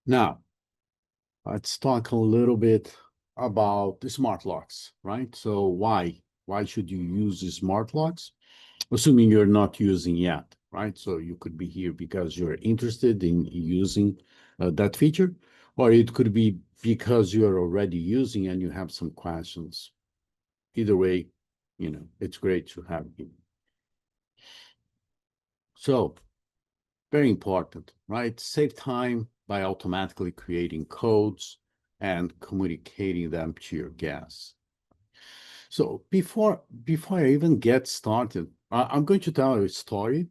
Now, let's talk a little bit about the smart locks, right? So why should you use the smart locks? Assuming you're not using yet, right? So you could be here because you're interested in using that feature, or it could be because you're already using and you have some questions. Either way, it's great to have you. So very important, right? Save time by automatically creating codes and communicating them to your guests. So before I even get started, I'm going to tell a story,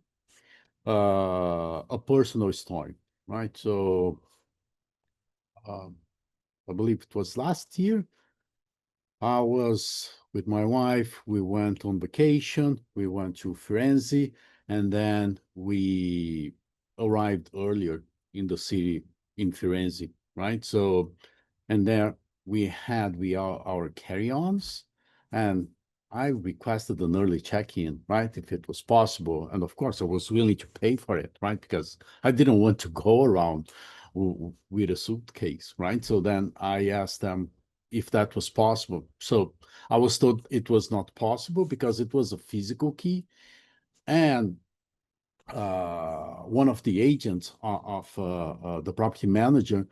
a personal story, right? So um, I believe it was last year. I was with my wife. We went on vacation. We went to Firenze, and then we arrived earlier in the city in Firenze, right? So, and there we had our carry-ons, and I requested an early check-in, right, if it was possible. And of course, I was willing to pay for it, right, because I didn't want to go around with a suitcase, right? So then I asked them if that was possible. So I was told it was not possible because it was a physical key, and one of the agents of the property manager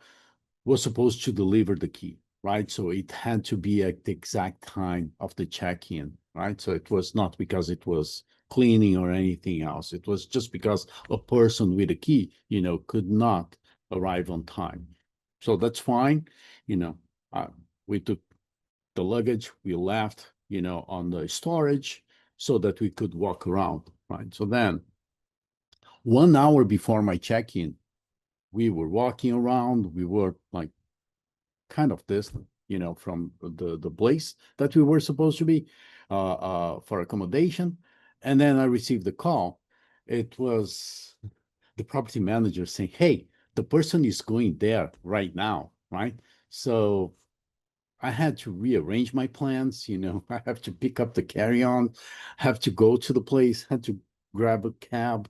was supposed to deliver the key, right? So it had to be at the exact time of the check-in, right? So it was not because it was cleaning or anything else. It was just because a person with a key, could not arrive on time. So that's fine. You know, uh, we took the luggage, we left, on the storage so that we could walk around, right? So then 1 hour before my check-in, we were walking around. We were like kind of distant, from the place that we were supposed to be for accommodation. And then I received a call. It was the property manager saying, "Hey, the person is going there right now," right? So I had to rearrange my plans. I have to pick up the carry-on, have to go to the place, had to grab a cab,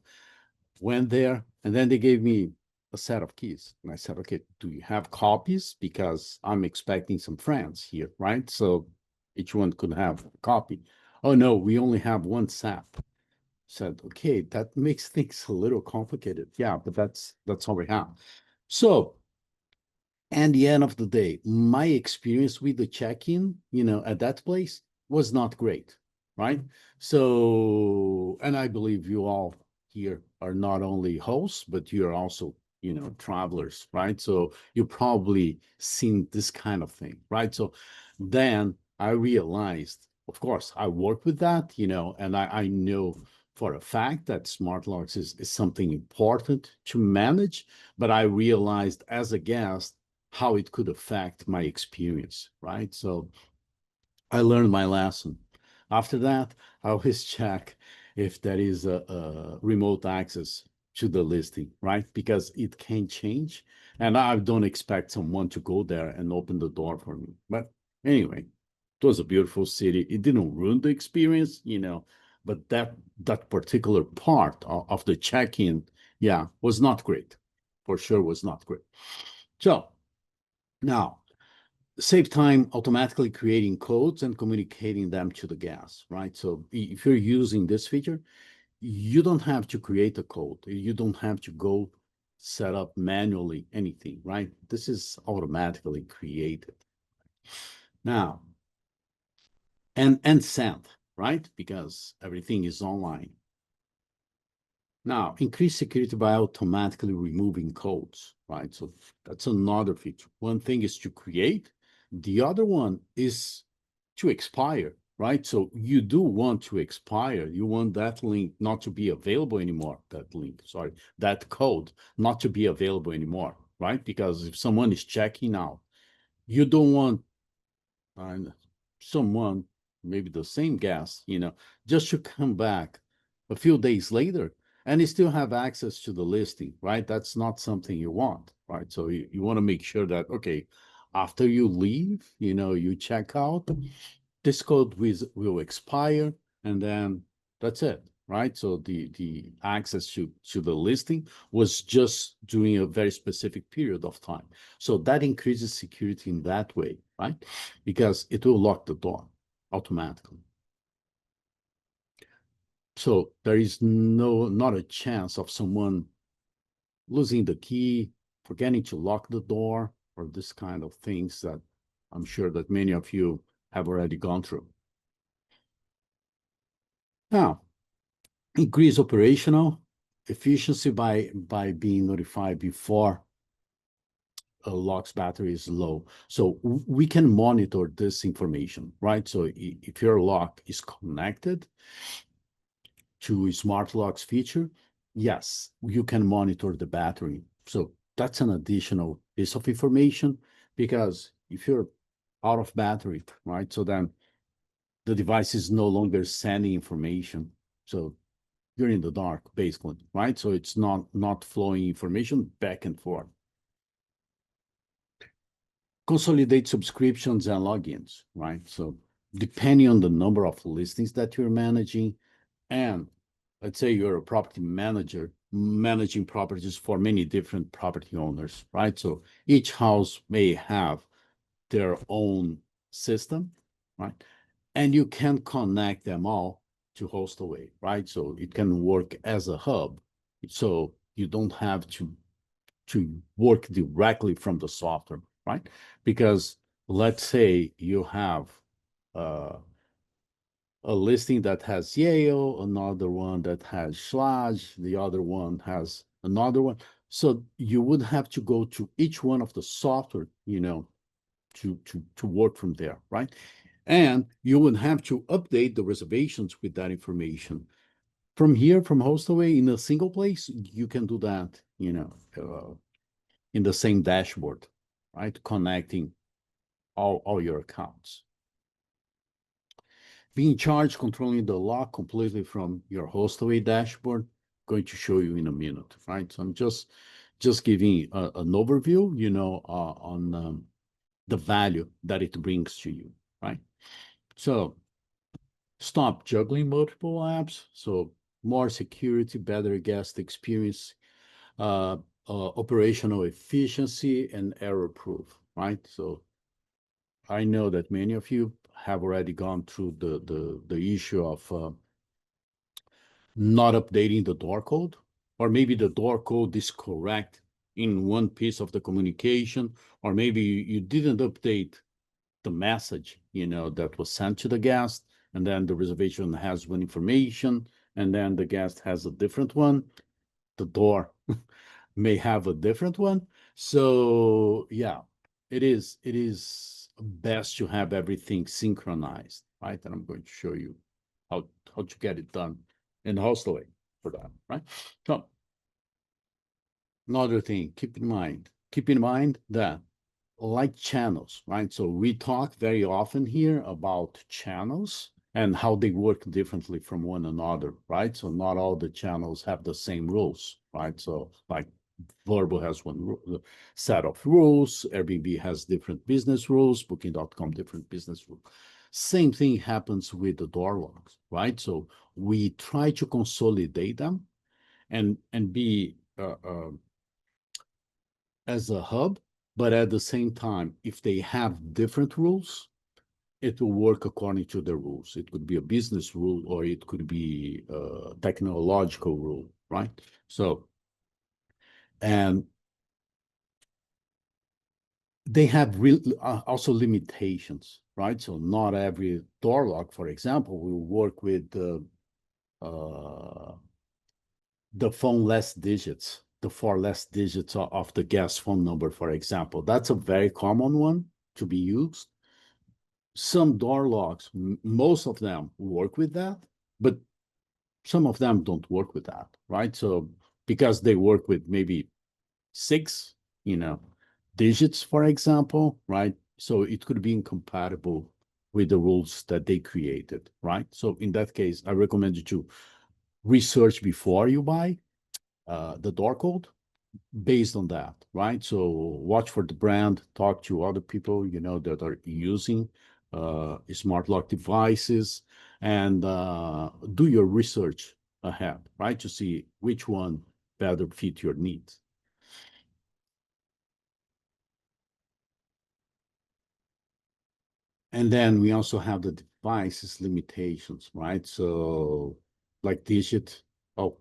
went there, and then they gave me a set of keys. And I said, "Okay, do you have copies? Because I'm expecting some friends here, right? So each one could have a copy." "Oh, no, we only have one set." Said, "Okay, that makes things a little complicated." "Yeah, but that's all we have." So at the end of the day, my experience with the check-in, at that place was not great, right? So, and I believe you all here are not only hosts, but you're also, travelers, right? So you probably seen this kind of thing, right? So then I realized, of course, I work with that, and I know for a fact that smart locks is something important to manage, but I realized as a guest how it could affect my experience, right? So I learned my lesson. After that, I always check if there is a remote access to the listing, right? Because it can change. And I don't expect someone to go there and open the door for me. But anyway, it was a beautiful city. It didn't ruin the experience, but that particular part of the check-in, yeah, was not great. For sure was not great. So now, save time automatically creating codes and communicating them to the guests, right? So if you're using this feature, you don't have to create a code. You don't have to go set up manually anything, right? This is automatically created. Now, and sent, right? Because everything is online. Now, increase security by automatically removing codes, right? So that's another feature. One thing is to create, the other one is to expire, right? So you do want to expire. You want that link not to be available anymore. That code not to be available anymore, right? Because if someone is checking out, you don't want someone, maybe the same guest, just to come back a few days later and you still have access to the listing, right? That's not something you want, right? So you want to make sure that, okay, after you leave, you check out, this code will expire, and then that's it. right? So the access to the listing was just during a very specific period of time. So that increases security in that way, right? Because it will lock the door automatically. So there is not a chance of someone losing the key, forgetting to lock the door, or this kind of things that I'm sure that many of you have already gone through. Now, increase operational efficiency by being notified before a lock's battery is low. So we can monitor this information, right? So if your lock is connected to a smart locks feature, yes, you can monitor the battery. So that's an additional piece of information, because if you're out of battery, right? So then the device is no longer sending information. So you're in the dark, basically, right? So it's not flowing information back and forth. Consolidate subscriptions and logins, right? So depending on the number of listings that you're managing, and let's say you're a property manager managing properties for many different property owners, right? So each house may have their own system, right? And you can connect them all to HostAway, right? So it can work as a hub. So you don't have to work directly from the software, right? Because let's say you have uh, a listing that has Yale, another one that has Schlage, the other one has another one. So you would have to go to each one of the software, to work from there, right? And you would have to update the reservations with that information. From here, from HostAway, in a single place, you can do that, in the same dashboard, right? Connecting all your accounts. Be in charge controlling the lock completely from your HostAway dashboard. Going to show you in a minute, right? So I'm just giving an overview, on the value that it brings to you, right? So stop juggling multiple apps. So more security, better guest experience, uh, operational efficiency, and error proof, right? So I know that many of you have already gone through the issue of not updating the door code, or maybe the door code is correct in one piece of the communication, or maybe you didn't update the message, that was sent to the guest, and then the reservation has one information, and then the guest has a different one. The door may have a different one. So yeah, it is best to have everything synchronized, right? And I'm going to show you how to get it done in HostAway for that, right? So another thing, keep in mind that, like channels, right? So we talk very often here about channels and how they work differently from one another, right? So not all the channels have the same rules, right? So like Verbo has one set of rules, Airbnb has different business rules, Booking.com different business rules. Same thing happens with the door locks, right? So we try to consolidate them and be as a hub, but at the same time, if they have different rules, it will work according to the rules. It could be a business rule, or it could be a technological rule, right? So, and they have also limitations, right? So not every door lock, for example, will work with uh, the phone less digits, the four less digits of the guest phone number, for example. That's a very common one to be used. Some door locks, most of them work with that, but some of them don't work with that, right? So because they work with maybe six, digits, for example, right? So it could be incompatible with the rules that they created, right? So in that case, I recommend you to research before you buy the door code based on that, right? So watch for the brand, talk to other people, that are using smart lock devices, and do your research ahead, right? To see which one better fit your needs. And then we also have the devices limitations, right? So like digit, oh,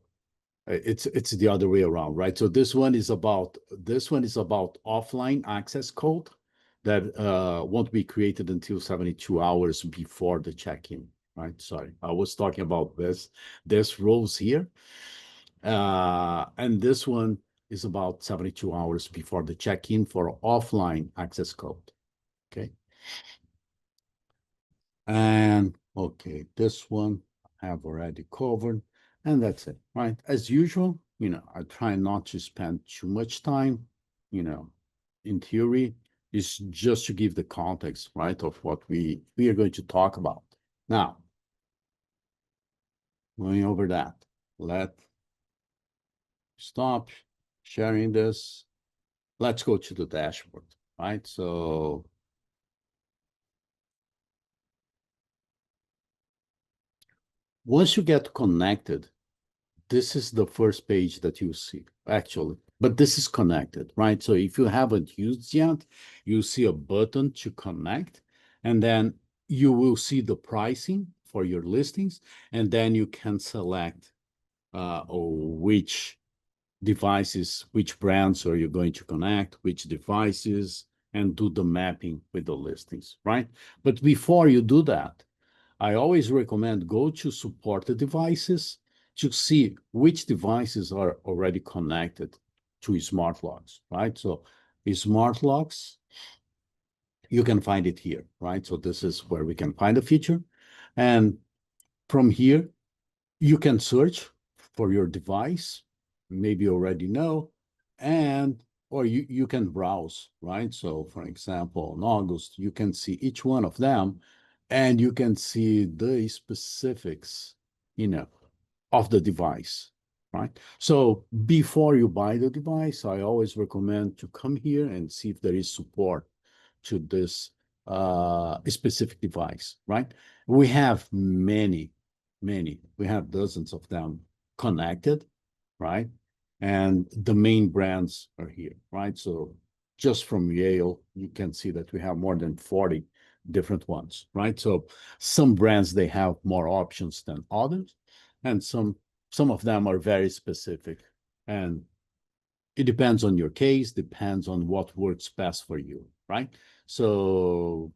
it's the other way around, right? So this one is about offline access code that won't be created until 72 hours before the check-in, right? Sorry, I was talking about this rows here. And this one is about 72 hours before the check-in for offline access code. Okay. And okay, this one I have already covered, and that's it, right? As usual, I try not to spend too much time, in theory, is just to give the context, right, of what we are going to talk about. Now, going over that, let stop sharing this. Let's go to the dashboard, right? So once you get connected, this is the first page that you see, actually. But this is connected, right? So if you haven't used yet, you see a button to connect, and then you will see the pricing for your listings, and then you can select which devices, which brands are you going to connect, which devices, and do the mapping with the listings, right? But before you do that, I always recommend go to supported devices to see which devices are already connected to smart locks, right? So smart locks, you can find it here, right? So this is where we can find a feature. And from here, you can search for your device, maybe you already know, and or you can browse, right? So for example, in August, you can see each one of them and you can see the specifics, of the device, right? So before you buy the device, I always recommend to come here and see if there is support to this specific device, right? We have many, we have dozens of them connected, right? And the main brands are here, right? So just from Yale, you can see that we have more than 40 different ones, right? So some brands, they have more options than others, and some of them are very specific. And it depends on your case, depends on what works best for you, right? So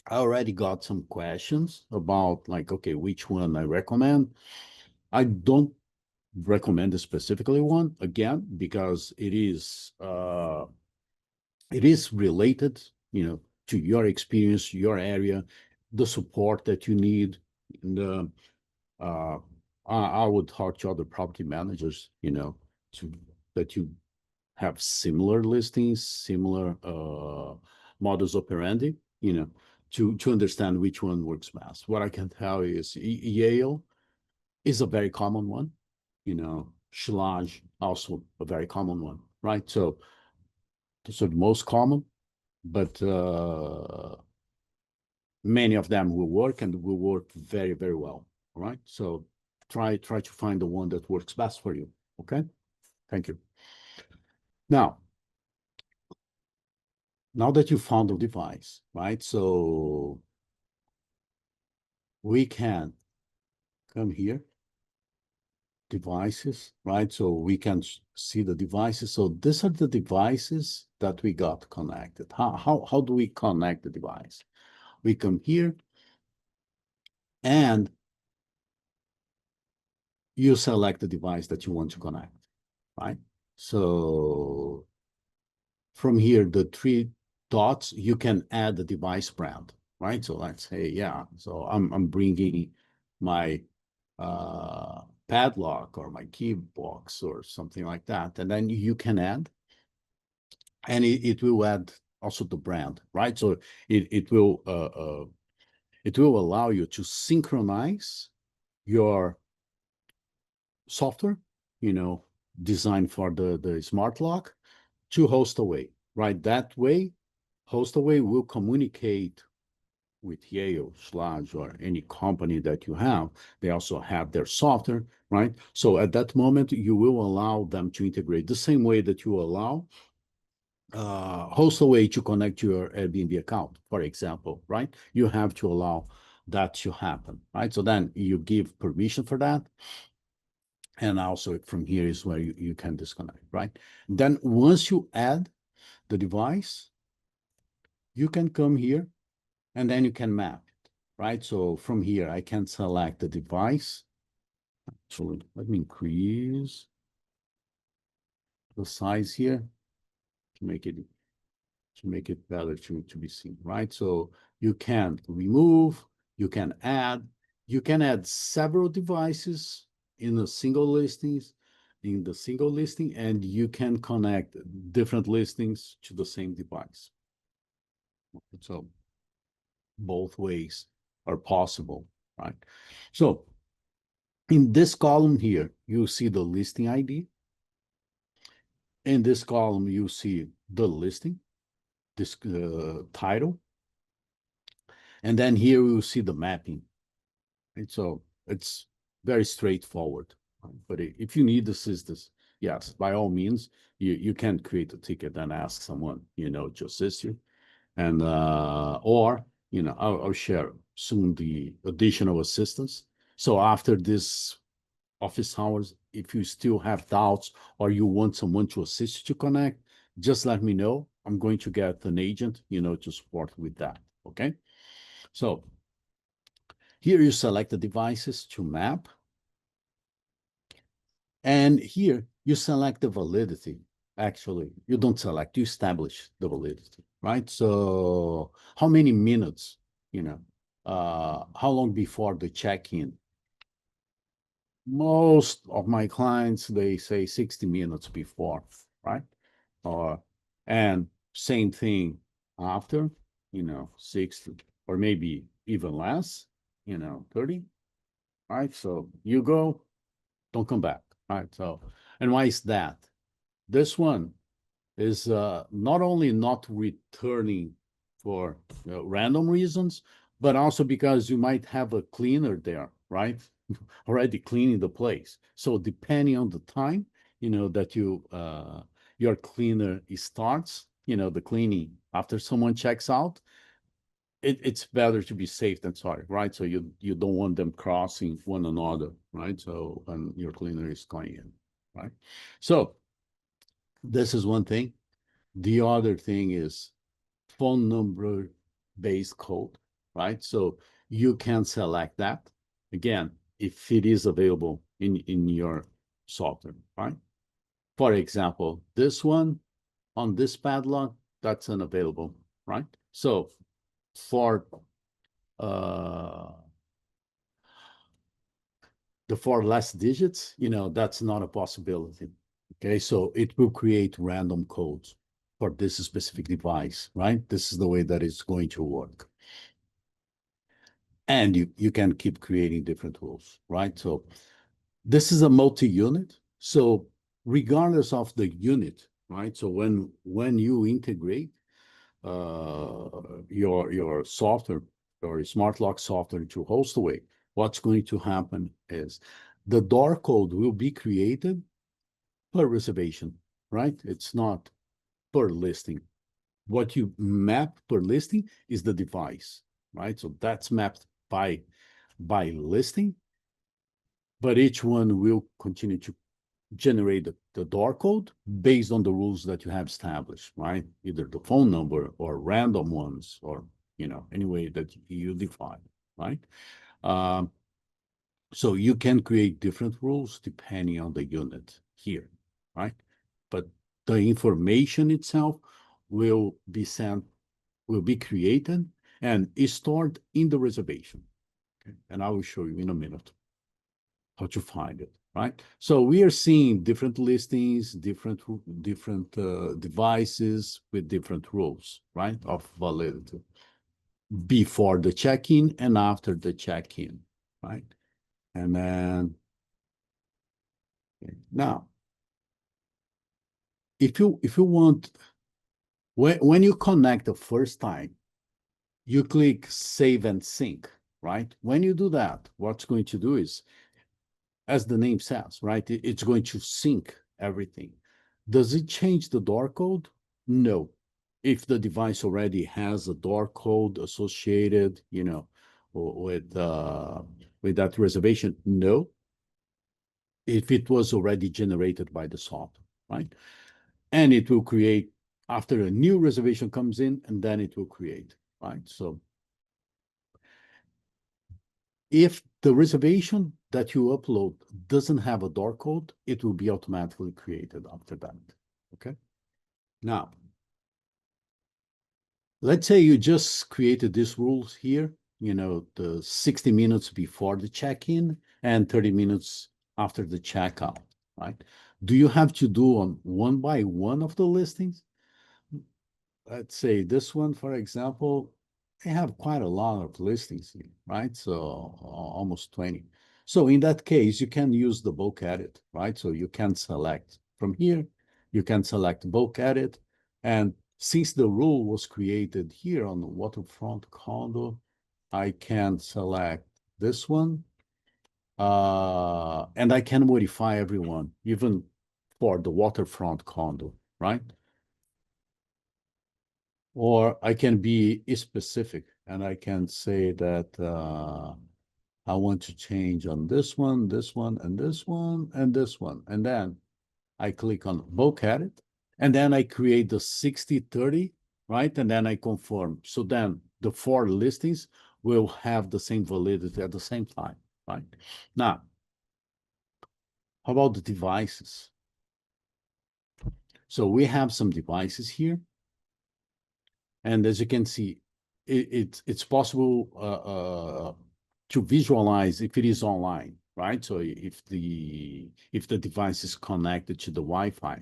I already got some questions about like, okay, which one I recommend. I don't recommend a specifically one, again, because it is related, to your experience, your area, the support that you need. And I would talk to other property managers, to that you have similar listings, similar modus operandi, to understand which one works best. What I can tell you is Yale is a very common one, Schlage also a very common one, right? So those are the most common, but many of them will work and will work very, very well. All right. So try to find the one that works best for you. Okay. Thank you. Now that you found the device, right? So we can come here, devices, right? So we can see the devices. So these are the devices that we got connected. How do we connect the device? We come here and you select the device that you want to connect, right? So from here, the three dots, you can add the device brand, right? So let's say, yeah, so I'm bringing my padlock or my key box or something like that. And then you can add, and it will add also the brand, right? So it will allow you to synchronize your software, designed for the smart lock to host away, right? That way, host away will communicate with Yale, Schlage, or any company that you have, they also have their software, right? So at that moment, you will allow them to integrate the same way that you allow Hostaway to connect to your Airbnb account, for example, right? You have to allow that to happen, right? So then you give permission for that. And also from here is where you can disconnect, right? Then once you add the device, you can come here and then you can map it, right? So from here, I can select the device. Actually, let me increase the size here to make it better to be seen, right? So you can remove, you can add several devices in a single listings, in the single listing, and you can connect different listings to the same device. So both ways are possible, right? So in this column here, you see the listing ID. In this column, you see the listing, this title. And then here you see the mapping. Right? So it's very straightforward. But if you need assistance, yes, by all means, you can create a ticket and ask someone, to assist you. And or, I'll share soon the additional assistance. So after this office hours, if you still have doubts or you want someone to assist you to connect, just let me know. I'm going to get an agent, to support with that. Okay. So here you select the devices to map. And here you select the validity. Actually, you don't select, you establish the validity, right? So how many minutes, how long before the check-in? Most of my clients, they say 60 minutes before, right? And same thing after, 60, or maybe even less, 30, right? So you go, don't come back, right? So, and why is that? This one is not only not returning for random reasons, but also because you might have a cleaner there, right? Already cleaning the place. So depending on the time, that your cleaner starts, the cleaning after someone checks out, it's better to be safe than sorry, right? So you don't want them crossing one another, right? So when your cleaner is going in, right? So this is one thing. The other thing is phone number based code, right? So you can select that again if it is available in your software, right? For example, this one on this padlock, that's unavailable, right? So for uh, the 4 last digits, that's not a possibility. Okay, so it will create random codes for this specific device, right? This is the way that it's going to work. And you can keep creating different rules, right? So this is a multi-unit. So regardless of the unit, right? So when you integrate your software or smart lock software to Hostaway, what's going to happen is the door code will be created per reservation, right? It's not per listing. What you map per listing is the device, right? So that's mapped by listing, but each one will continue to generate the door code based on the rules that you have established, right? Either the phone number or random ones, or any way that you define, right? Um, so you can create different rules depending on the unit here, right? But the information itself will be sent, will be created and is stored in the reservation. Okay? And I will show you in a minute how to find it, right? So we are seeing different listings, different devices with different rules, right, of validity before the check-in and after the check-in, right? And then now, if you want, when you connect the first time, you click save and sync, right? When you do that, what's going to do is, as the name says, right, it's going to sync everything. Does it change the door code? No. If the device already has a door code associated, with that reservation, no. If it was already generated by the software, right? And it will create after a new reservation comes in, and then it will create, right? So if the reservation that you upload doesn't have a door code, it will be automatically created after that, okay? Now, let's say you just created these rules here, the 60 minutes before the check-in and 30 minutes after the checkout, right? Do you have to do on one by one of the listings? Let's say this one, for example, they have quite a lot of listings here, right? So almost 20. So in that case, you can use the bulk edit, right? So you can select from here, you can select bulk edit. And since the rule was created here on the waterfront condo, I can select this one. And I can modify everyone, even for the waterfront condo, right? Or I can be specific and I can say that I want to change on this one, and this one, and this one. And then I click on bulk edit, and then I create the 60/30, right? And then I confirm. So then the 4 listings will have the same validity at the same time, right? Now, how about the devices? So we have some devices here. And as you can see, it's possible to visualize if it is online, right? So if the device is connected to the Wi-Fi.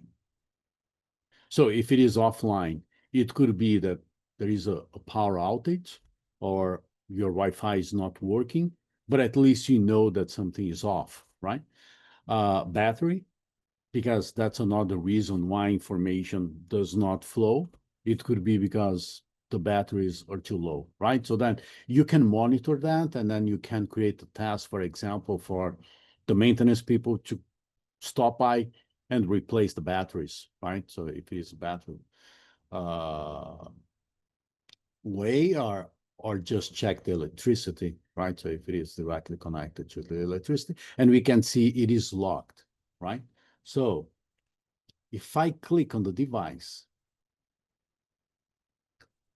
So if it is offline, it could be that there is a power outage or your Wi-Fi is not working, but at least you know that something is off, right? Battery, because that's another reason why information does not flow. It could be because the batteries are too low, right? So then you can monitor that, and then you can create a task, for example, for the maintenance people to stop by and replace the batteries, right? So if it is a battery way, or just check the electricity, right? So if it is directly connected to the electricity, and we can see it is locked, right? So if I click on the device,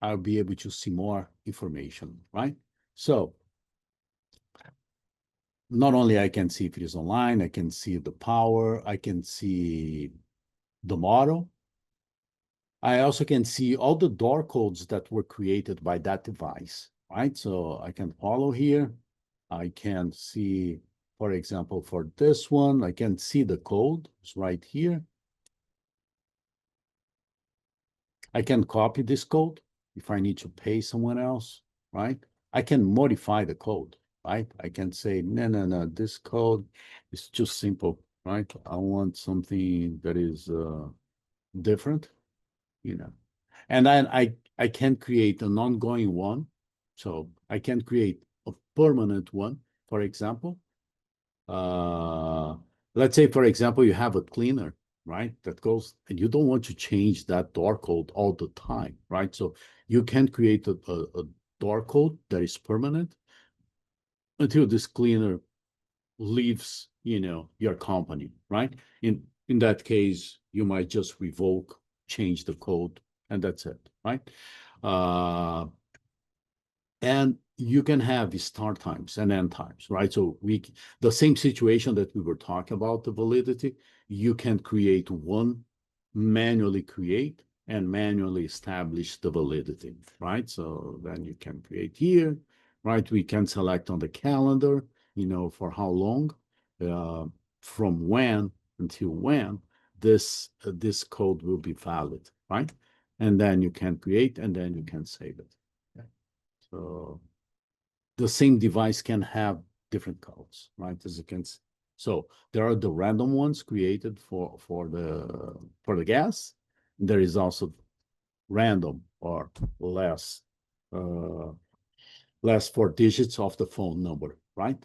I'll be able to see more information, right? So not only I can see if it is online, I can see the power, I can see the model. I also can see all the door codes that were created by that device, right? So I can follow here. I can see, for example, for this one, I can see the code. It's right here. I can copy this code if I need to pay someone else, right? I can modify the code, right? I can say, no, this code is too simple, right? I want something that is different, And then I can create an ongoing one. So I can create a permanent one, for example. Uh, let's say, for example, you have a cleaner, right? That goes, and you don't want to change that door code all the time, right? So you can create a door code that is permanent until this cleaner leaves, your company, right? In that case, you might just revoke, change the code, and that's it, right? And you can have start times and end times, right? So the same situation that we were talking about, the validity, you can create one, manually create and manually establish the validity, right? So then you can create here, right? We can select on the calendar, for how long, uh, from when until when this code will be valid, right? And then you can create, and then you can save it. So the same device can have different codes, right? As you can see. So there are the random ones created for the gas. There is also random or less last four digits of the phone number, right?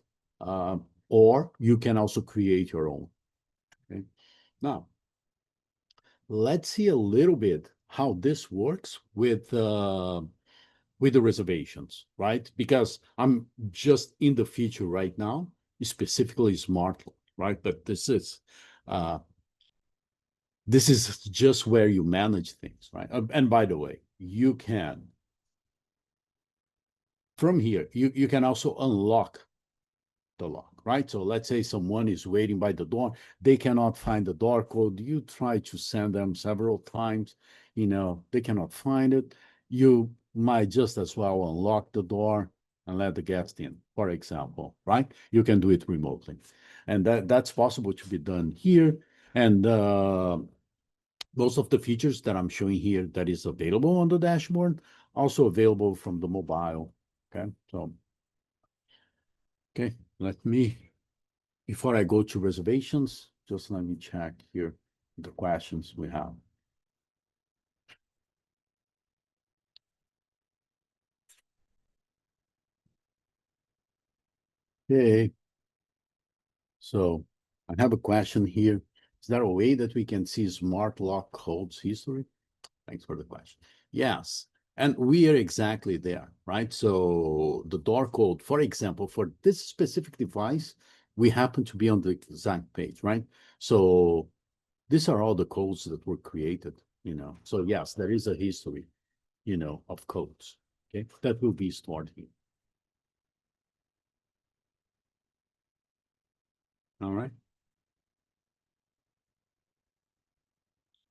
Or you can also create your own. Okay. Now, let's see a little bit how this works with the reservations, right? Because I'm just in the feature right now, specifically smart, right? But uh, this is just where you manage things, right? And by the way, you can from here you can also unlock the lock, right? So let's say someone is waiting by the door, they cannot find the door code. You try to send them several times, they cannot find it. You might just as well unlock the door and let the guest in, for example, right? You can do it remotely. And that's possible to be done here. And most of the features that I'm showing here that is available on the dashboard, also available from the mobile. Okay, so okay, before I go to reservations, just let me check here the questions we have. Okay, so I have a question here. Is there a way that we can see smart lock codes history? Thanks for the question. Yes, and we are exactly there, right? So the door code, for example, for this specific device, we happen to be on the exact page, right? So these are all the codes that were created. So yes, there is a history, of codes, okay, that will be stored here. All right.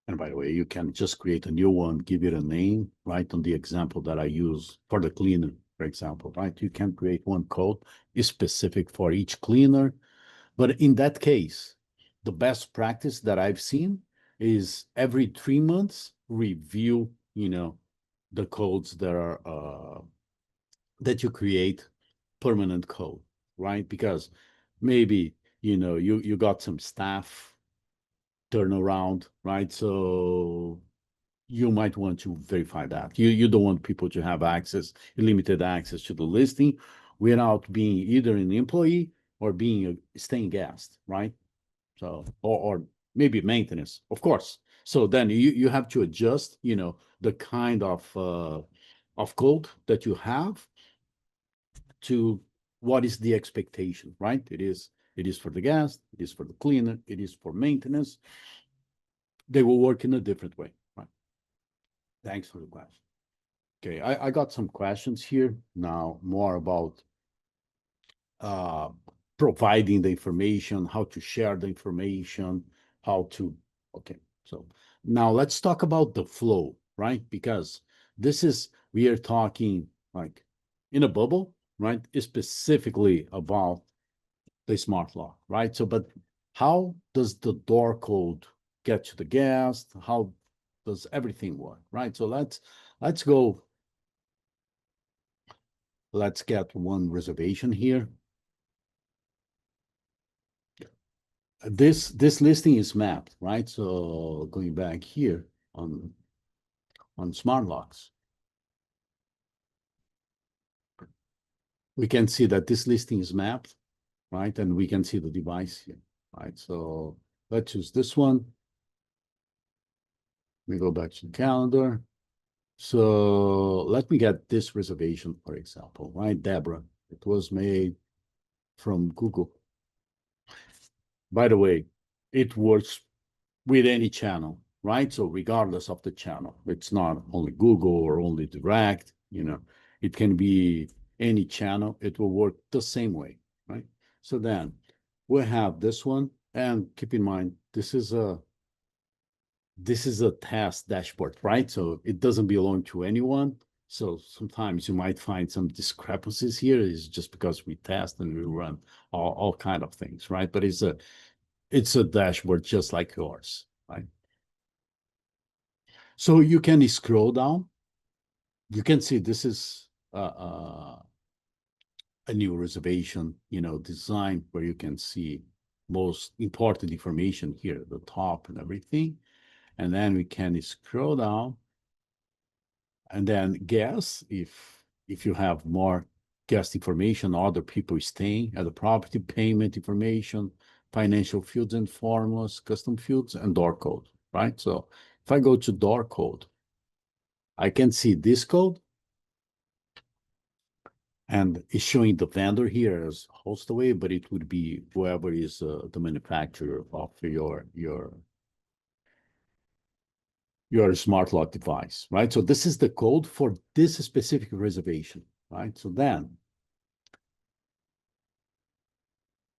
And by the way, you can just create a new one, give it a name, right? On the example that I use for the cleaner, for example, right? You can create one code is specific for each cleaner. But in that case, the best practice that I've seen is every 3 months review, the codes that are that you create permanent code, right? Because maybe you got some staff turnaround, right? So you might want to verify that. You don't want people to have limited access to the listing without being either an employee or being a staying guest, right? So or maybe maintenance, of course. So then you have to adjust, the kind of code that you have to what is the expectation, right? It is for the guest, it is for the cleaner, it is for maintenance. They will work in a different way, right? Thanks for the question. Okay, I got some questions here now, more about uh, providing the information, how to share the information, how to, okay. So now let's talk about the flow, right? Because we are talking like in a bubble, right? Specifically about the smart lock, right? So, but how does the door code get to the guest? How does everything work, right? So let's go. Let's get one reservation here. This listing is mapped, right? So going back here on smart locks, we can see that this listing is mapped, right? And we can see the device here, right? So let's use this one. We go back to the calendar. So let me get this reservation, for example, right? Deborah, it was made from Google. By the way, it works with any channel, right? So regardless of the channel, it's not only Google or only direct, it can be any channel. It will work the same way, right? So then we have this one, and keep in mind, this is a test dashboard, right? So it doesn't belong to anyone. So sometimes you might find some discrepancies here. It's just because we test and we run all kind of things, right? But it's a dashboard just like yours, right? So you can scroll down. You can see this is a new reservation, design where you can see most important information here at the top and everything. And then we can scroll down and then guess if if you have more guest information, other people staying at the property, payment information, financial fields and formulas, custom fields, and door code, right? So if I go to door code, I can see this code, and it's showing the vendor here as host away, but it would be whoever is the manufacturer of your smart lock device, right? So this is the code for this specific reservation, right? So then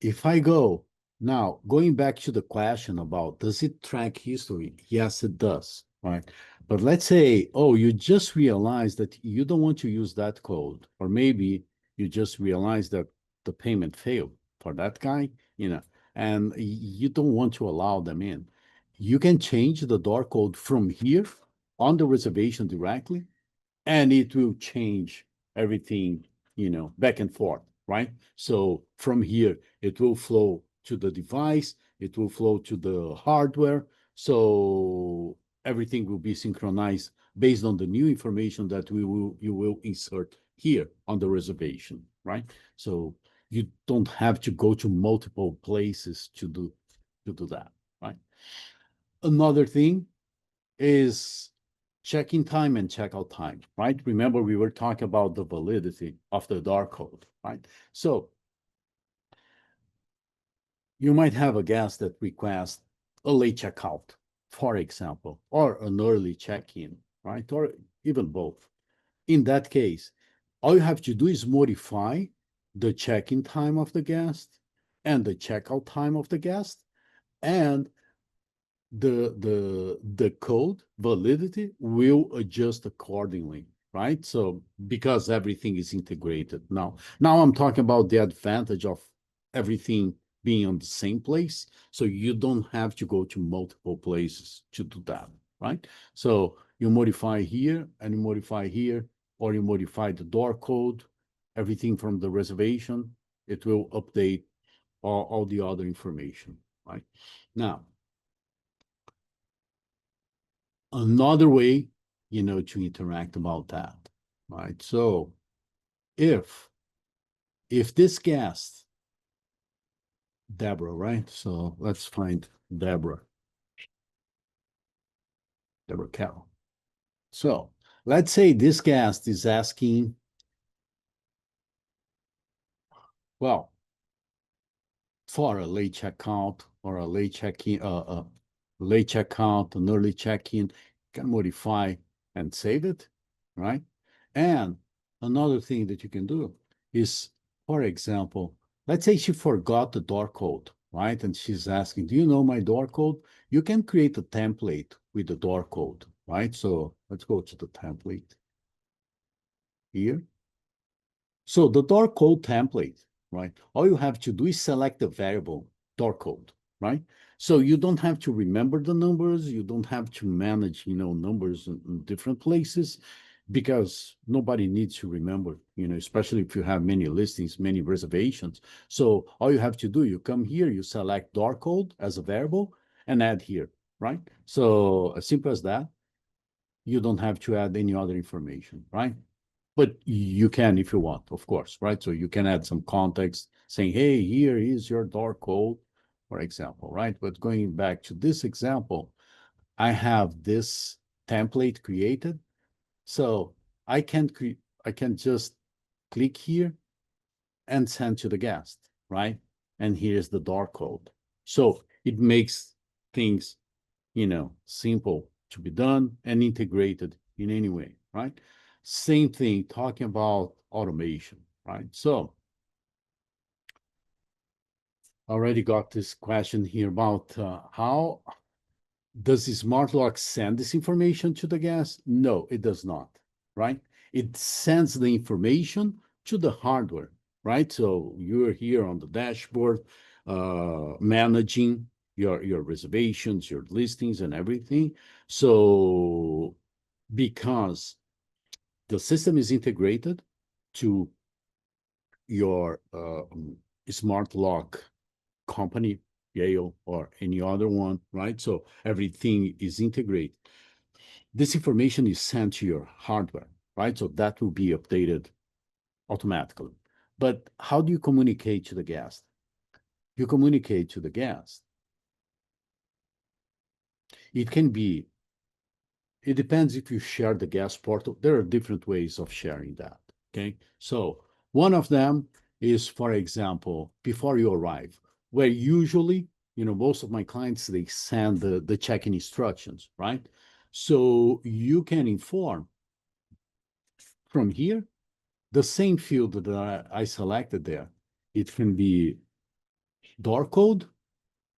if I go now, going back to the question about does it track history? Yes, it does, right? But let's say, oh, you just realized that you don't want to use that code, or maybe you just realized that the payment failed for that guy, and you don't want to allow them in. You can change the door code from here on the reservation directly, and it will change everything, back and forth, right? So from here, it will flow to the device, it will flow to the hardware. So everything will be synchronized based on the new information that you will insert here on the reservation, right? So you don't have to go to multiple places to do that, right? Another thing is check-in time and checkout time, right? Remember, we were talking about the validity of the door code, right? So you might have a guest that requests a late checkout, for example, or an early check-in, right? Or even both. In that case, all you have to do is modify the check-in time of the guest and the checkout time of the guest, and the code validity will adjust accordingly, right? So because everything is integrated now I'm talking about the advantage of everything being on the same place, so you don't have to go to multiple places to do that, right? So you modify here and you modify here, or you modify the door code, everything from the reservation, it will update all the other information, right? Now, another way, to interact about that, right? So if this guest, Deborah, right? So let's find Deborah Carroll. So let's say this guest is asking, well, for a late checkout or a late check-in, late checkout, an early check-in, can modify and save it, right? And another thing that you can do is, for example, let's say she forgot the door code, right? And she's asking, do you know my door code? You can create a template with the door code, right? So let's go to the template here. So the door code template, right? All you have to do is select the variable door code, right? So you don't have to remember the numbers. You don't have to manage, numbers in different places, because nobody needs to remember, especially if you have many listings, many reservations. So all you have to do, you come here, you select door code as a variable and add here, right? So as simple as that. You don't have to add any other information, right? But you can if you want, of course, right? So you can add some context saying, hey, here is your door code, for example, right? But going back to this example, I have this template created. So I can just click here and send to the guest, right? And here's the door code. So it makes things, simple to be done and integrated in any way, right? Same thing, talking about automation, right? So already got this question here about how does the smart lock send this information to the guest? No, it does not, right? It sends the information to the hardware, right? So you're here on the dashboard, managing your reservations, your listings, and everything. So because the system is integrated to your smart lock company, Yale, or any other one, right? So everything is integrated. This information is sent to your hardware. right? So that will be updated automatically. But how do you communicate to the guest? You communicate to the guest. It can be, it depends if you share the guest portal. There are different ways of sharing that, okay? So one of them is, for example, before you arrive, where usually, most of my clients, they send the check-in instructions, right? So you can inform from here, the same field that I selected there. It can be door code.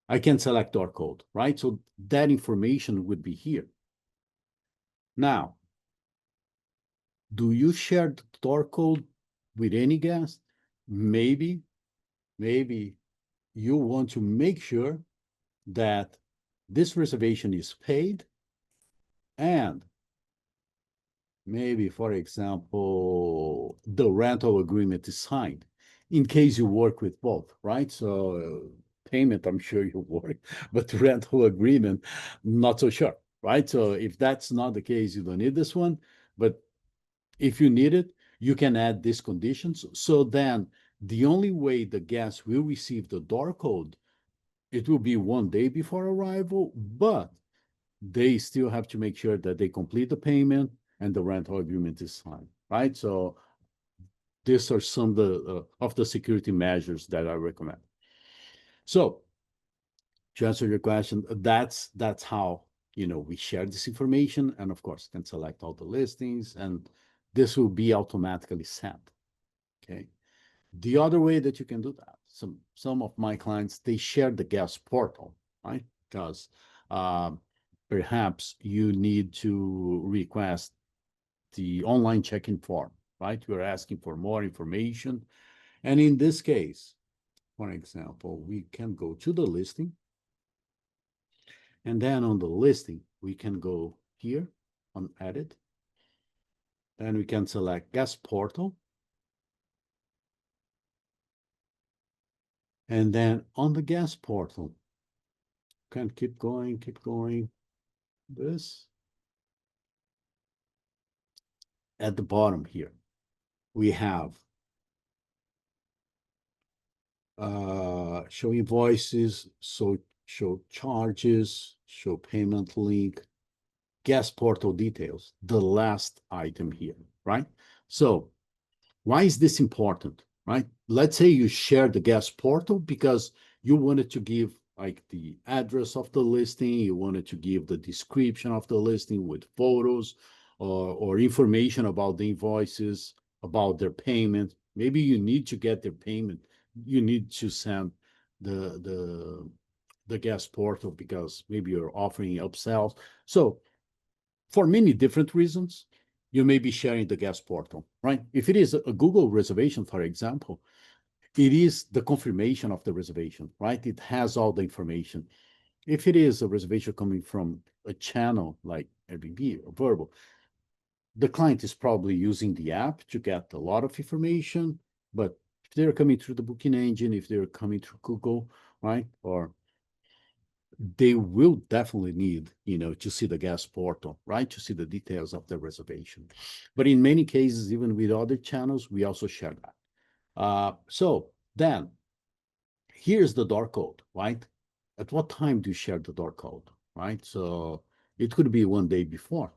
I can select door code, right? So that information would be here. Now, do you share the door code with any guest? Maybe you want to make sure that this reservation is paid, and maybe, for example, the rental agreement is signed, in case you work with both, right? So payment, I'm sure you work, but rental agreement, not so sure, right? So if that's not the case, you don't need this one. But if you need it, you can add these conditions. So then the only way the guest will receive the door code, it will be one day before arrival, but they still have to make sure that they complete the payment and the rental agreement is signed, right? So these are some of the security measures that I recommend. So to answer your question, that's how we share this information, and of course can select all the listings, and this will be automatically sent. Okay. The other way that you can do that, some of my clients, they share the guest portal, right? Because perhaps you need to request the online check-in form, right? You're asking for more information. And in this case, for example, we can go to the listing. And then on the listing, we can go here on edit. Then we can select guest portal. And then on the guest portal, can keep going. This at the bottom here, we have show invoices, so show charges, show payment link, guest portal details, the last item here, right? So why is this important, right? Let's say you share the guest portal because you wanted to give like the address of the listing, you wanted to give the description of the listing with photos or information about the invoices, about their payment. Maybe you need to get their payment. You need to send the guest portal because maybe you're offering upsells. So for many different reasons, you may be sharing the guest portal, right? If it is a Google reservation, for example, it is the confirmation of the reservation, right? It has all the information. If it is a reservation coming from a channel like Airbnb or Verbal, the client is probably using the app to get a lot of information, but if they're coming through the booking engine, if they're coming through Google, right, or they will definitely need, to see the guest portal, right, to see the details of the reservation. But in many cases, even with other channels, we also share that. So then, here's the door code, right? At what time do you share the door code, right? So it could be one day before.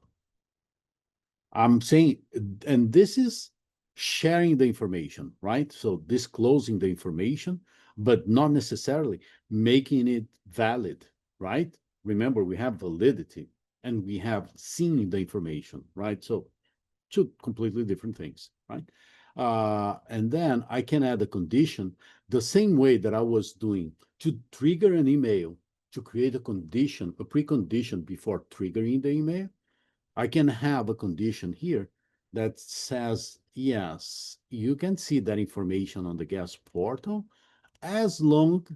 I'm saying, and this is sharing the information, right? So disclosing the information, but not necessarily making it valid, right? Remember, we have validity and we have seen the information, right? So two completely different things, right? And then I can add a condition the same way that I was doing to trigger an email, to create a condition, a precondition before triggering the email. I can have a condition here that says, yes, you can see that information on the guest portal as long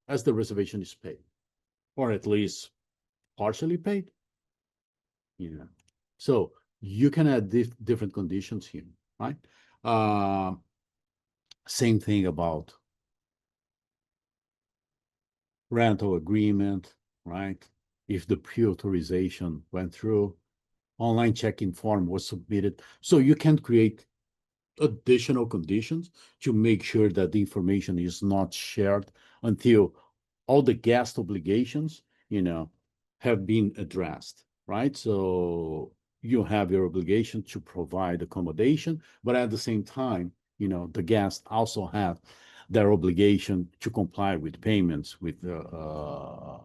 as the reservation is paid, or at least partially paid. Yeah. So you can add different conditions here, right? Uh, Same thing about rental agreement, right? If the pre-authorization went through, online check-in form was submitted. So you can create additional conditions to make sure that the information is not shared until all the guest obligations, have been addressed, right? So you have your obligation to provide accommodation, but at the same time, the guests also have their obligation to comply with payments, with the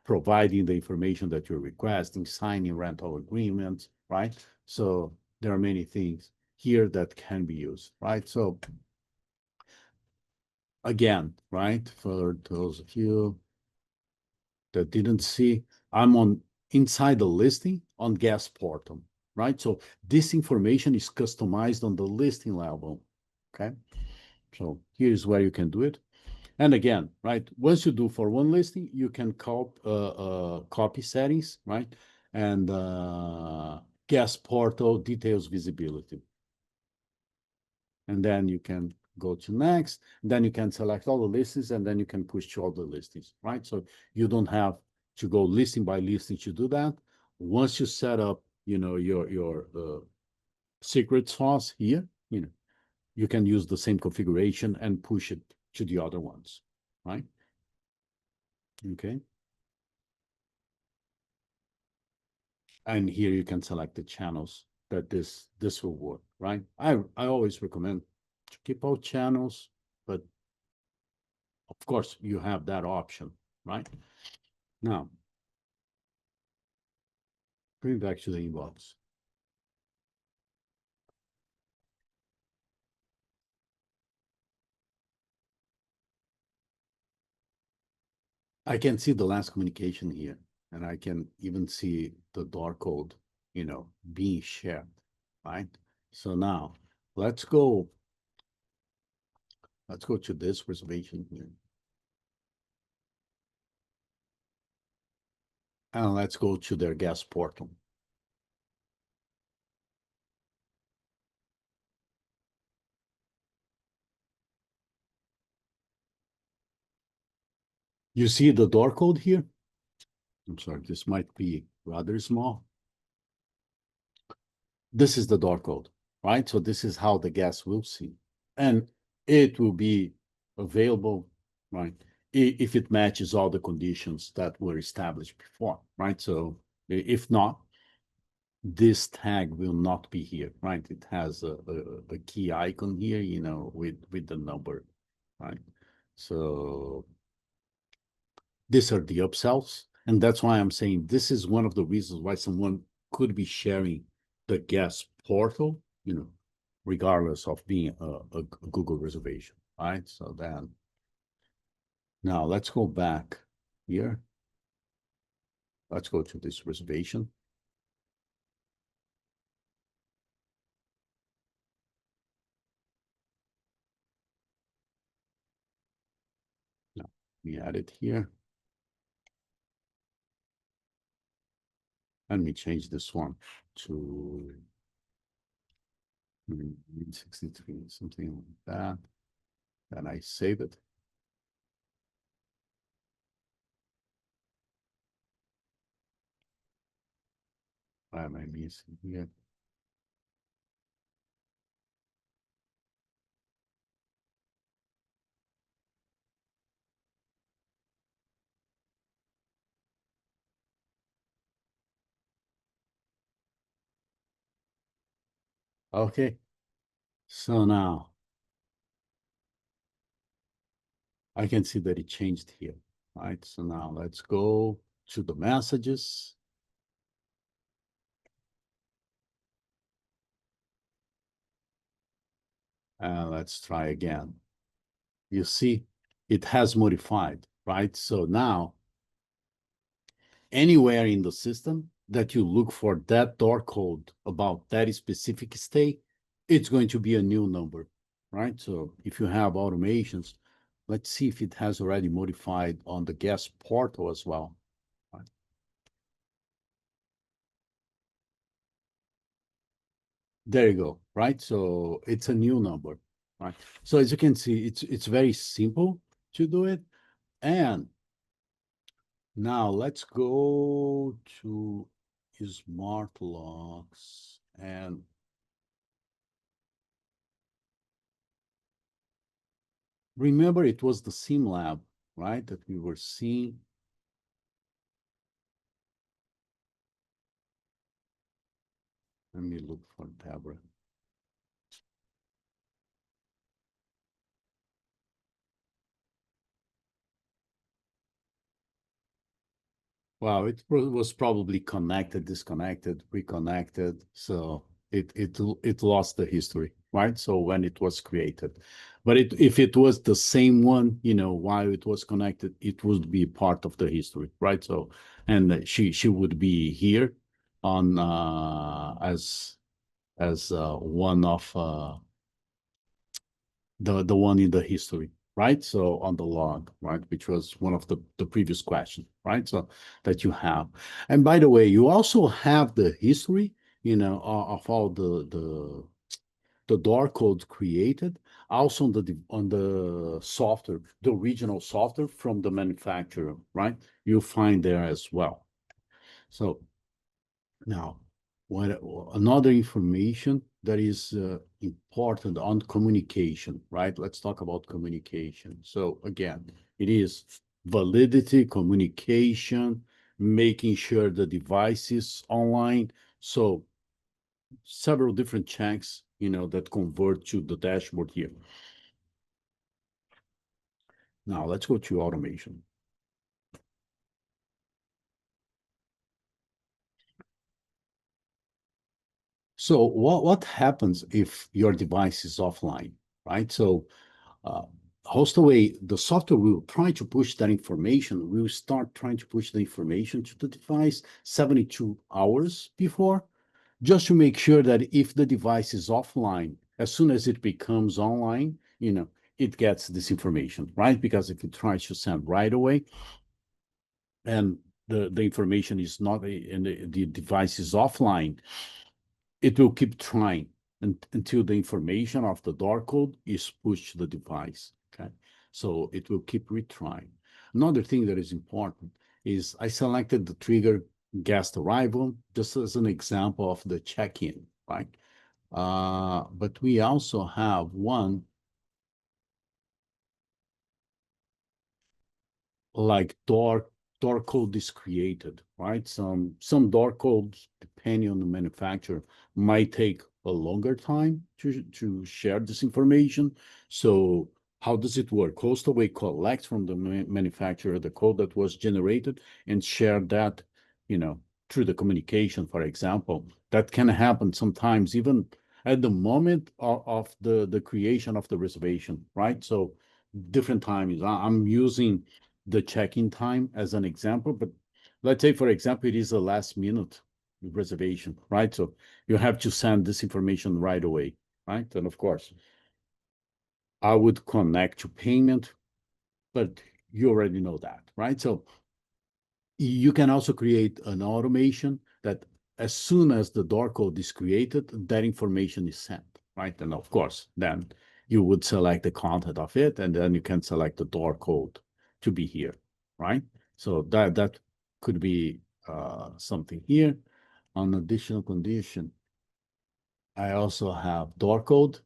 providing the information that you're requesting, signing rental agreements, right? So there are many things here that can be used, right? So again, right, for those of you that didn't see, I'm on inside the listing on guest portal, right? So this information is customized on the listing level, okay? So here's where you can do it. And again, right, once you do for one listing, you can copy settings, right? And guest portal details visibility. And then you can go to next, then you can select all the listings, and then you can push to all the listings, right? So you don't have to go listing by listing to do that. Once you set up, your secret sauce here, you can use the same configuration and push it to the other ones, right? Okay. And here you can select the channels that this will work, right? I always recommend to keep all channels, but of course you have that option, right? Now, bring back to the inbox. I can see the last communication here, and I can even see the door code, being shared, right? So now let's go to this reservation here. And let's go to their guest portal. You see the door code here? I'm sorry, this might be rather small. This is the door code, right? So this is how the guest will see. And it will be available, right? If it matches all the conditions that were established before, right? So if not, this tag will not be here, right? It has a key icon here, with the number, right? So these are the upsells. And that's why I'm saying this is one of the reasons why someone could be sharing the guest portal, regardless of being a Google reservation, right? So then, now let's go back here. Let's go to this reservation. Now, we add it here. And we change this one to 63, something like that. Then I save it. Why am I missing here? Okay. So now I can see that it changed here, right? So now let's go to the messages. And let's try again. You see, it has modified, right? So now, anywhere in the system that you look for that door code about that specific stay, it's going to be a new number, right? So if you have automations, let's see if it has already modified on the guest portal as well. Right? There you go, right? So it's a new number, right? So as you can see, it's very simple to do it. And now let's go to smart locks and remember it was the sim lab, right? That we were seeing. Let me look for Deborah. Wow, it was probably connected, disconnected, reconnected. So it lost the history, right? So when it was created, but if it was the same one, while it was connected, it would be part of the history, right? So and she would be here on as one of the one in the history, right? So on the log, right, which was one of the previous questions, right? So that you have. And by the way, you also have the history, of all the door code created, also on the software, the original software from the manufacturer, right? You find there as well. So now, what another information that is important on communication, right? Let's talk about communication. So again, it is validity, communication, making sure the device is online. So several different checks, that convert to the dashboard here. Now let's go to automation. So what happens if your device is offline, right? So uh, host away, the software will try to push that information. We'll start trying to push the information to the device 72 hours before, just to make sure that if the device is offline, as soon as it becomes online, it gets this information, right? Because if it tries to send right away and the information is not, and the device is offline, it will keep trying until the information of the door code is pushed to the device. Okay. So it will keep retrying. Another thing that is important is I selected the trigger guest arrival just as an example of the check-in, right? But we also have one like door code is created, right? Some door codes, depending on the manufacturer, might take a longer time to share this information. So how does it work? Hostaway collects from the manufacturer the code that was generated and share that, through the communication, for example. That can happen sometimes even at the moment of the creation of the reservation, right? So different times. I'm using the check-in time as an example, but let's say, for example, it is a last minute reservation, right? So you have to send this information right away, right? And of course, I would connect to payment, but you already know that, right? So you can also create an automation that as soon as the door code is created, that information is sent, right? And of course, then you would select the content of it, and then you can select the door code to be here, right? So that could be something here. On additional condition, I also have door code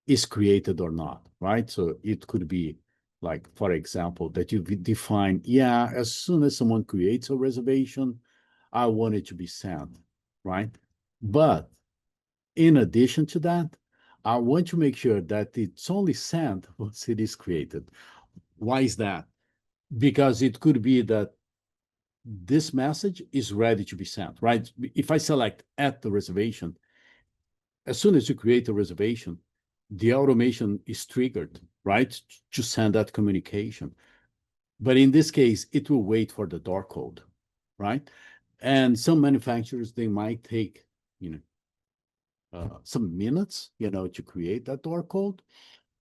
is created or not, right? So it could be like, for example, that you define, yeah, as soon as someone creates a reservation, I want it to be sent, right? But in addition to that, I want to make sure that it's only sent once it is created. Why is that? Because it could be that this message is ready to be sent, right? If I select at the reservation, as soon as you create a reservation, the automation is triggered, right, to send that communication. But in this case, it will wait for the door code, right? And some manufacturers, they might take, some minutes, to create that door code.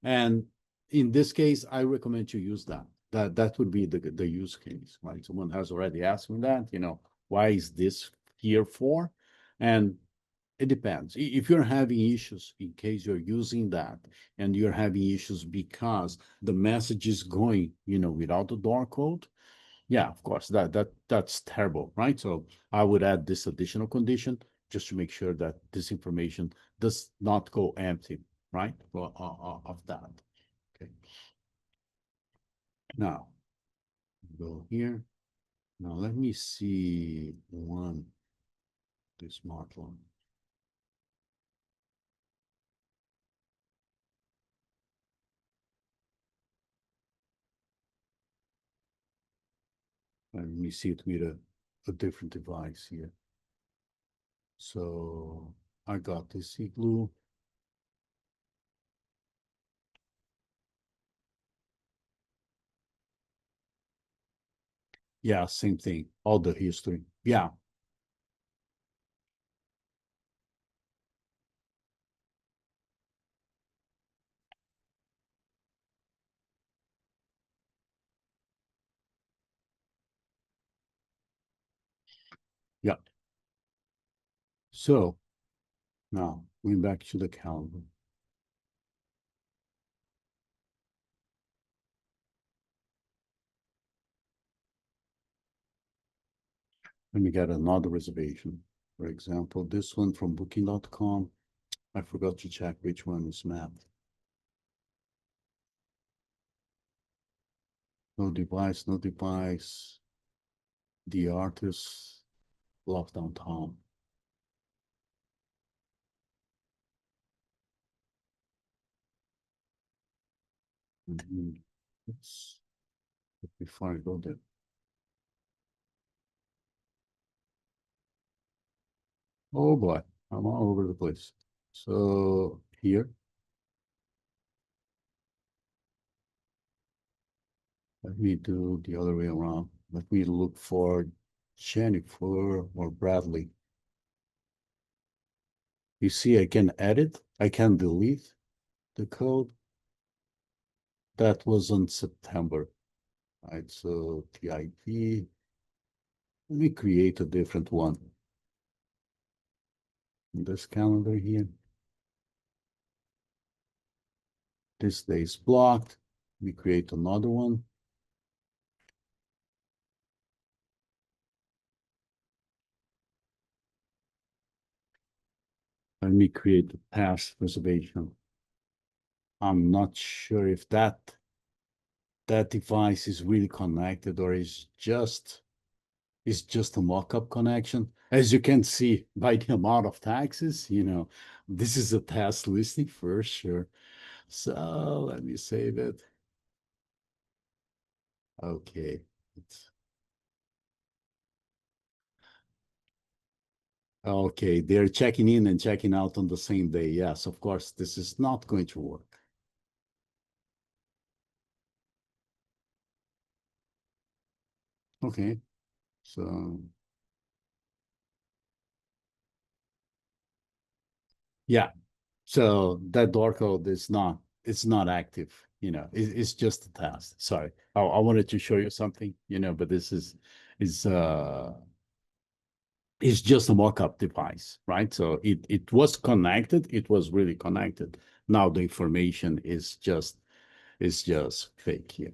And in this case, I recommend to use that. That would be the use case, right? Someone has already asked me that, why is this here for? And it depends. If you're having issues, in case you're using that, and you're having issues because the message is going, without the door code, Yeah, of course, that's terrible, right? So I would add this additional condition just to make sure that this information does not go empty, right? Of that. Okay. Now go here. Now let me see the smart one. Let me see it with a different device here. So I got this igloo. Yeah, same thing. All the history. Yeah. Yeah. So now going back to the calendar. Let me get another reservation. For example, this one from booking.com. I forgot to check which one is mapped. No device, no device. The artist, love downtown. Let's, before I go there. Oh boy, I'm all over the place. So here, let me do the other way around. Let me look for Jennifer or Bradley. You see, I can edit, I can delete the code. That was in September, right? So the IP, let me create a different one. In this calendar here, this day is blocked. We create another one. Let me create a past reservation. I'm not sure if that device is really connected or is just a mock-up connection. As you can see by the amount of taxes, this is a test listing for sure. So let me save it. Okay. Okay, they're checking in and checking out on the same day. Yes, of course, this is not going to work. Okay, so yeah, so that door code is it's not active. It's just a test. Sorry, I wanted to show you something, but this is it's just a mock-up device, right? So it was connected, it was really connected. Now the information is just fake here.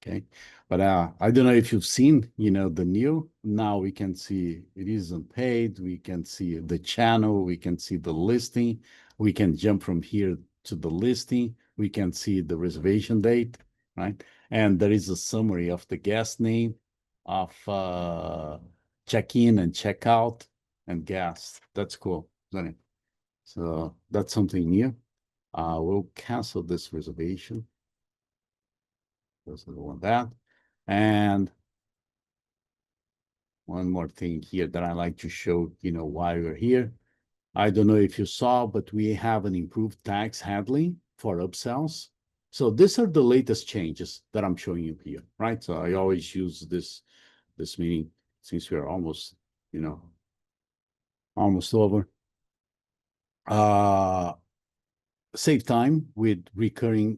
Okay. But I don't know if you've seen, the new. Now we can see it isn't paid. We can see the channel. We can see the listing. We can jump from here to the listing. We can see the reservation date, right? And there is a summary of the guest name, of check-in and check-out and guest. That's cool, isn't it? So that's something new. We'll cancel this reservation. Doesn't want that. And one more thing here that I like to show, why we're here. I don't know if you saw, but we have an improved tax handling for upsells. So these are the latest changes that I'm showing you here, right? So I always use this meeting since we're almost, almost over. Uh, Save time with recurring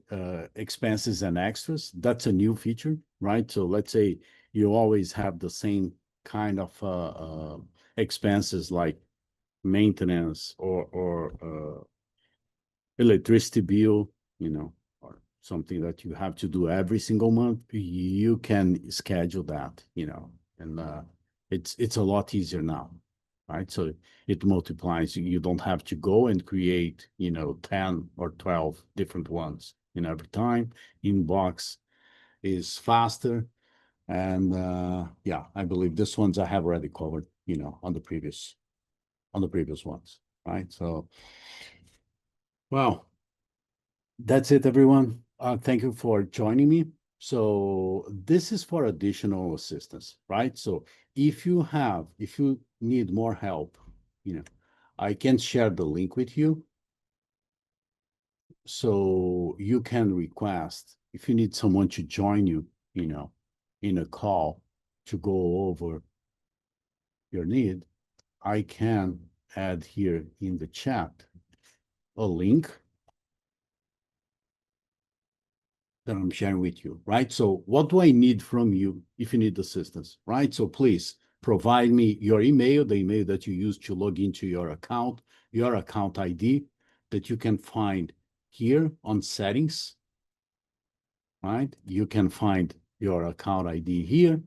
expenses and extras. That's a new feature, right? So let's say you always have the same kind of expenses like maintenance or electricity bill, or something that you have to do every single month, you can schedule that, and it's a lot easier now, right? So it multiplies. You don't have to go and create, 10 or 12 different ones, every time. Inbox is faster. And yeah, I believe this ones I have already covered, on the previous ones, right? So, well, that's it, everyone. Thank you for joining me. So this is for additional assistance, right? So if you need more help, I can share the link with you. So you can request if you need someone to join you, in a call to go over your need, I can add here in the chat a link that I'm sharing with you, right? So what do I need from you if you need assistance, right? So please provide me your email, the email that you use to log into your account ID that you can find here on settings, right? You can find your account ID here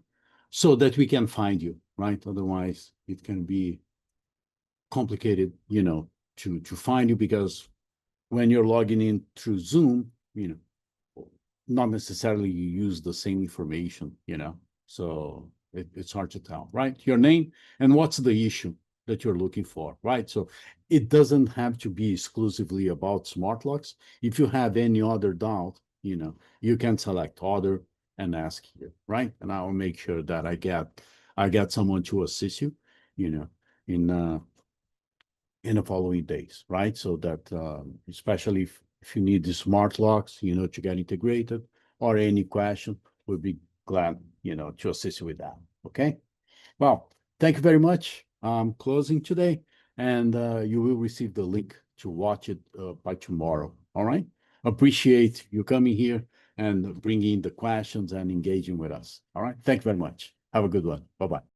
so that we can find you, right? Otherwise, it can be complicated, to find you, because when you're logging in through Zoom, not necessarily you use the same information, so it's hard to tell, right? Your name and what's the issue that you're looking for, right? So it doesn't have to be exclusively about smart locks. If you have any other doubt, you can select other and ask here, right? And I will make sure that I get someone to assist you, in in the following days, right? So that especially if you need the smart locks, to get integrated, or any question, we'll be glad, to assist you with that. Okay. Well, thank you very much. I'm closing today, and you will receive the link to watch it by tomorrow. All right. Appreciate you coming here and bringing the questions and engaging with us. All right. Thank you very much. Have a good one. Bye bye.